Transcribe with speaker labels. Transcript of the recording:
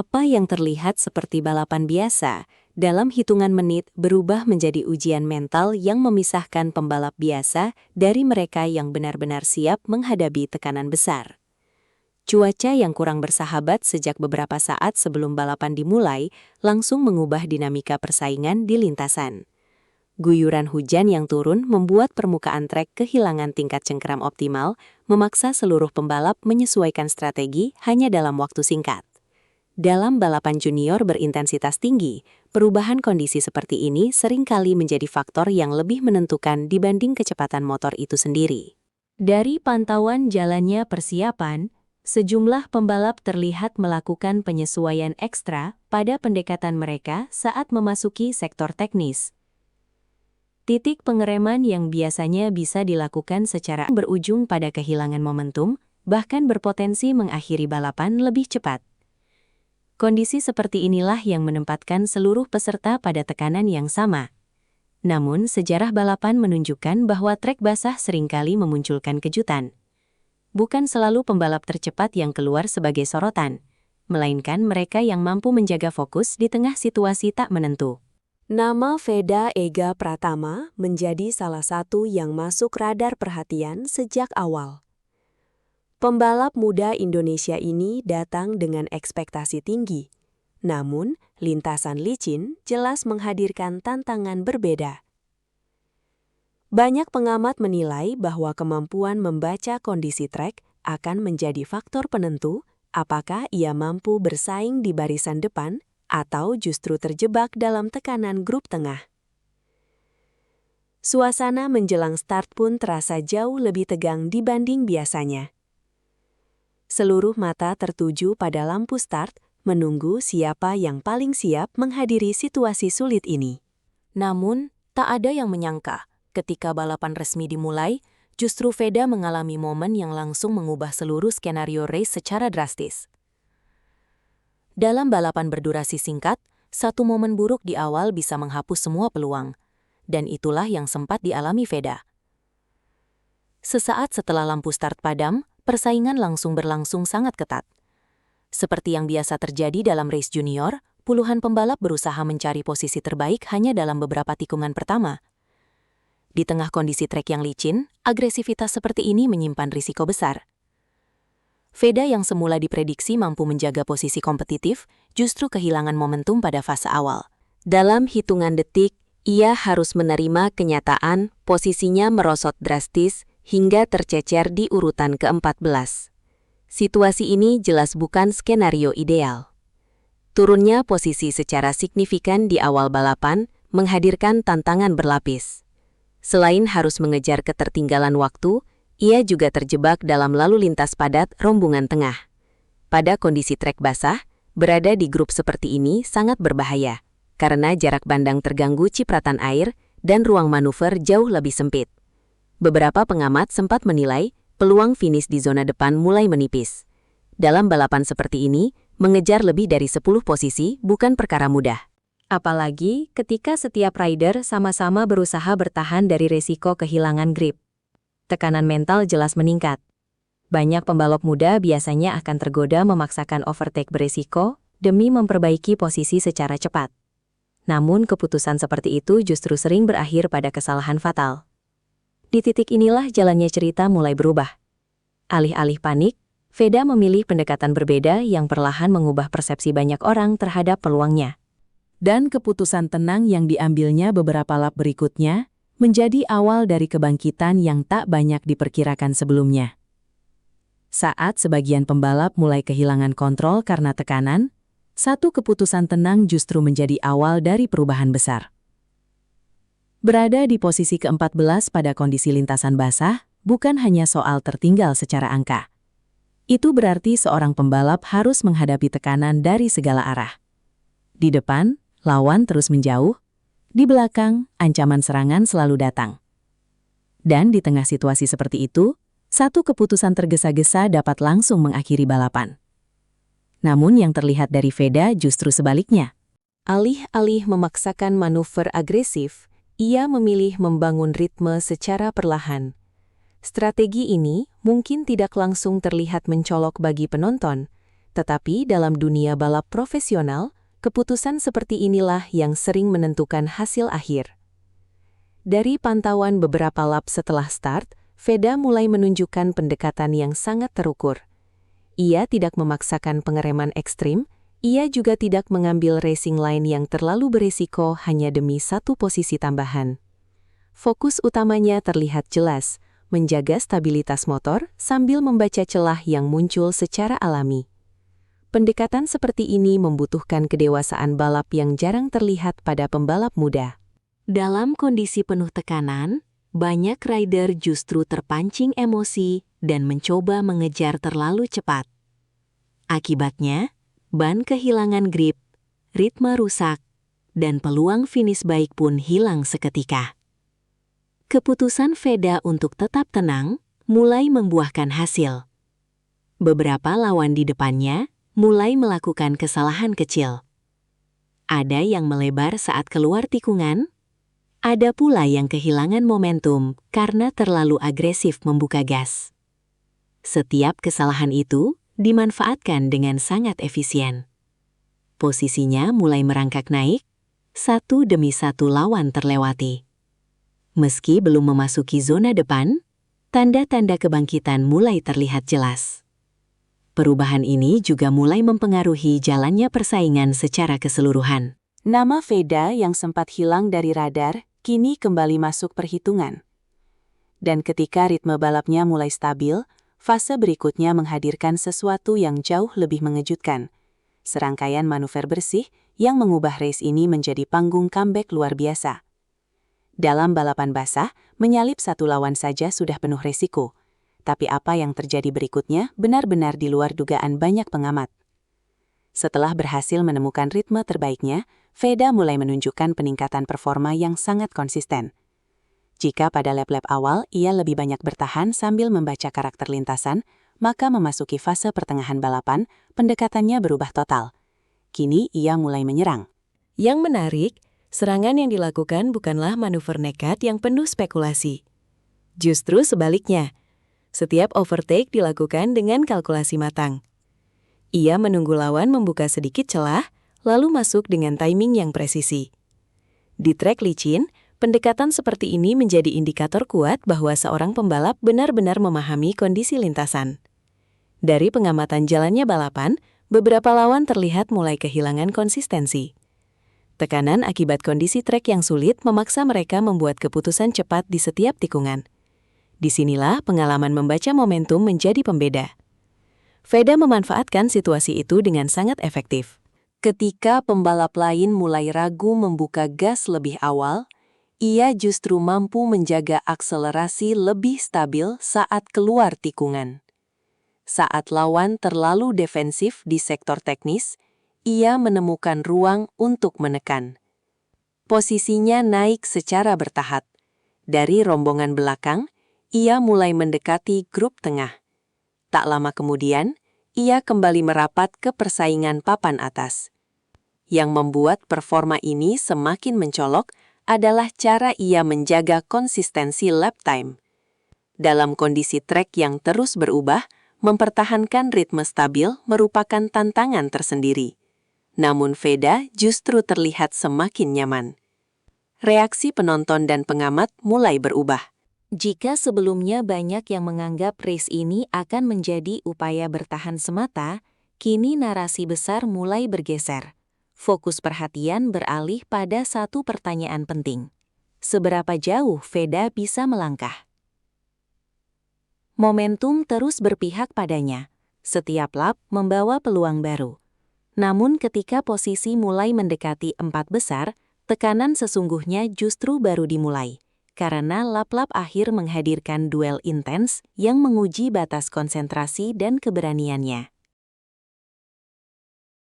Speaker 1: Apa yang terlihat seperti balapan biasa, dalam hitungan menit berubah menjadi ujian mental yang memisahkan pembalap biasa dari mereka yang benar-benar siap menghadapi tekanan besar. Cuaca yang kurang bersahabat sejak beberapa saat sebelum balapan dimulai langsung mengubah dinamika persaingan di lintasan. Guyuran hujan yang turun membuat permukaan trek kehilangan tingkat cengkeram optimal, memaksa seluruh pembalap menyesuaikan strategi hanya dalam waktu singkat. Dalam balapan junior berintensitas tinggi, perubahan kondisi seperti ini seringkali menjadi faktor yang lebih menentukan dibanding kecepatan motor itu sendiri. Dari pantauan jalannya persiapan, sejumlah pembalap terlihat melakukan penyesuaian ekstra pada pendekatan mereka saat memasuki sektor teknis. Titik pengereman yang biasanya bisa dilakukan secara berujung pada kehilangan momentum, bahkan berpotensi mengakhiri balapan lebih cepat. Kondisi seperti inilah yang menempatkan seluruh peserta pada tekanan yang sama. Namun, sejarah balapan menunjukkan bahwa trek basah seringkali memunculkan kejutan. Bukan selalu pembalap tercepat yang keluar sebagai sorotan, melainkan mereka yang mampu menjaga fokus di tengah situasi tak menentu. Nama Veda Ega Pratama menjadi salah satu yang masuk radar perhatian sejak awal. Pembalap muda Indonesia ini datang dengan ekspektasi tinggi. Namun, lintasan licin jelas menghadirkan tantangan berbeda. Banyak pengamat menilai bahwa kemampuan membaca kondisi trek akan menjadi faktor penentu apakah ia mampu bersaing di barisan depan atau justru terjebak dalam tekanan grup tengah. Suasana menjelang start pun terasa jauh lebih tegang dibanding biasanya. Seluruh mata tertuju pada lampu start, menunggu siapa yang paling siap menghadiri situasi sulit ini. Namun, tak ada yang menyangka, ketika balapan resmi dimulai, justru Veda mengalami momen yang langsung mengubah seluruh skenario race secara drastis. Dalam balapan berdurasi singkat, satu momen buruk di awal bisa menghapus semua peluang. Dan itulah yang sempat dialami Veda. Sesaat setelah lampu start padam, persaingan langsung berlangsung sangat ketat. Seperti yang biasa terjadi dalam race junior, puluhan pembalap berusaha mencari posisi terbaik hanya dalam beberapa tikungan pertama. Di tengah kondisi trek yang licin, agresivitas seperti ini menyimpan risiko besar. Veda yang semula diprediksi mampu menjaga posisi kompetitif, justru kehilangan momentum pada fase awal. Dalam hitungan detik, ia harus menerima kenyataan posisinya merosot drastis hingga tercecer di urutan ke-14. Situasi ini jelas bukan skenario ideal. Turunnya posisi secara signifikan di awal balapan menghadirkan tantangan berlapis. Selain harus mengejar ketertinggalan waktu, ia juga terjebak dalam lalu lintas padat rombongan tengah. Pada kondisi trek basah, berada di grup seperti ini sangat berbahaya, karena jarak pandang terganggu cipratan air dan ruang manuver jauh lebih sempit. Beberapa pengamat sempat menilai peluang finish di zona depan mulai menipis. Dalam balapan seperti ini, mengejar lebih dari 10 posisi bukan perkara mudah. Apalagi ketika setiap rider sama-sama berusaha bertahan dari resiko kehilangan grip. Tekanan mental jelas meningkat. Banyak pembalap muda biasanya akan tergoda memaksakan overtake beresiko demi memperbaiki posisi secara cepat. Namun keputusan seperti itu justru sering berakhir pada kesalahan fatal. Di titik inilah jalannya cerita mulai berubah. Alih-alih panik, Veda memilih pendekatan berbeda yang perlahan mengubah persepsi banyak orang terhadap peluangnya. Dan keputusan tenang yang diambilnya beberapa lap berikutnya menjadi awal dari kebangkitan yang tak banyak diperkirakan sebelumnya. Saat sebagian pembalap mulai kehilangan kontrol karena tekanan, satu keputusan tenang justru menjadi awal dari perubahan besar. Berada di posisi ke-14 pada kondisi lintasan basah bukan hanya soal tertinggal secara angka. Itu berarti seorang pembalap harus menghadapi tekanan dari segala arah. Di depan, lawan terus menjauh. Di belakang, ancaman serangan selalu datang. Dan di tengah situasi seperti itu, satu keputusan tergesa-gesa dapat langsung mengakhiri balapan. Namun yang terlihat dari Veda justru sebaliknya. Alih-alih memaksakan manuver agresif, ia memilih membangun ritme secara perlahan. Strategi ini mungkin tidak langsung terlihat mencolok bagi penonton, Tetapi dalam dunia balap profesional, keputusan seperti inilah yang sering menentukan hasil akhir. Dari pantauan beberapa lap setelah start, Veda mulai menunjukkan pendekatan yang sangat terukur. Ia tidak memaksakan pengereman ekstrim, ia juga tidak mengambil racing line yang terlalu berisiko hanya demi satu posisi tambahan. Fokus utamanya terlihat jelas, menjaga stabilitas motor sambil membaca celah yang muncul secara alami. Pendekatan seperti ini membutuhkan kedewasaan balap yang jarang terlihat pada pembalap muda. Dalam kondisi penuh tekanan, banyak rider justru terpancing emosi dan mencoba mengejar terlalu cepat. Akibatnya, ban kehilangan grip, ritme rusak, dan peluang finish baik pun hilang seketika. Keputusan Veda untuk tetap tenang mulai membuahkan hasil. Beberapa lawan di depannya mulai melakukan kesalahan kecil. Ada yang melebar saat keluar tikungan, ada pula yang kehilangan momentum karena terlalu agresif membuka gas. Setiap kesalahan itu dimanfaatkan dengan sangat efisien. Posisinya mulai merangkak naik, satu demi satu lawan terlewati. Meski belum memasuki zona depan, tanda-tanda kebangkitan mulai terlihat jelas. Perubahan ini juga mulai mempengaruhi jalannya persaingan secara keseluruhan. Nama Veda yang sempat hilang dari radar, kini kembali masuk perhitungan. Dan ketika ritme balapnya mulai stabil, fase berikutnya menghadirkan sesuatu yang jauh lebih mengejutkan. Serangkaian manuver bersih yang mengubah race ini menjadi panggung comeback luar biasa. Dalam balapan basah, menyalip satu lawan saja sudah penuh resiko. Tapi apa yang terjadi berikutnya benar-benar di luar dugaan banyak pengamat. Setelah berhasil menemukan ritme terbaiknya, Veda mulai menunjukkan peningkatan performa yang sangat konsisten. Jika pada lap-lap awal ia lebih banyak bertahan sambil membaca karakter lintasan, maka memasuki fase pertengahan balapan, pendekatannya berubah total. Kini ia mulai menyerang. Yang menarik, serangan yang dilakukan bukanlah manuver nekat yang penuh spekulasi. Justru sebaliknya, setiap overtake dilakukan dengan kalkulasi matang. Ia menunggu lawan membuka sedikit celah, lalu masuk dengan timing yang presisi. Di trek licin, pendekatan seperti ini menjadi indikator kuat bahwa seorang pembalap benar-benar memahami kondisi lintasan. Dari pengamatan jalannya balapan, beberapa lawan terlihat mulai kehilangan konsistensi. Tekanan akibat kondisi trek yang sulit memaksa mereka membuat keputusan cepat di setiap tikungan. Disinilah pengalaman membaca momentum menjadi pembeda. Veda memanfaatkan situasi itu dengan sangat efektif. Ketika pembalap lain mulai ragu membuka gas lebih awal, ia justru mampu menjaga akselerasi lebih stabil saat keluar tikungan. Saat lawan terlalu defensif di sektor teknis, ia menemukan ruang untuk menekan. Posisinya naik secara bertahap. Dari rombongan belakang, ia mulai mendekati grup tengah. Tak lama kemudian, ia kembali merapat ke persaingan papan atas. Yang membuat performa ini semakin mencolok adalah cara ia menjaga konsistensi lap time. Dalam kondisi trek yang terus berubah, mempertahankan ritme stabil merupakan tantangan tersendiri. Namun Veda justru terlihat semakin nyaman. Reaksi penonton dan pengamat mulai berubah. Jika sebelumnya banyak yang menganggap race ini akan menjadi upaya bertahan semata, kini narasi besar mulai bergeser. Fokus perhatian beralih pada satu pertanyaan penting. Seberapa jauh Veda bisa melangkah? Momentum terus berpihak padanya. Setiap lap membawa peluang baru. Namun ketika posisi mulai mendekati 4 besar, tekanan sesungguhnya justru baru dimulai. Karena lap-lap akhir menghadirkan duel intens yang menguji batas konsentrasi dan keberaniannya.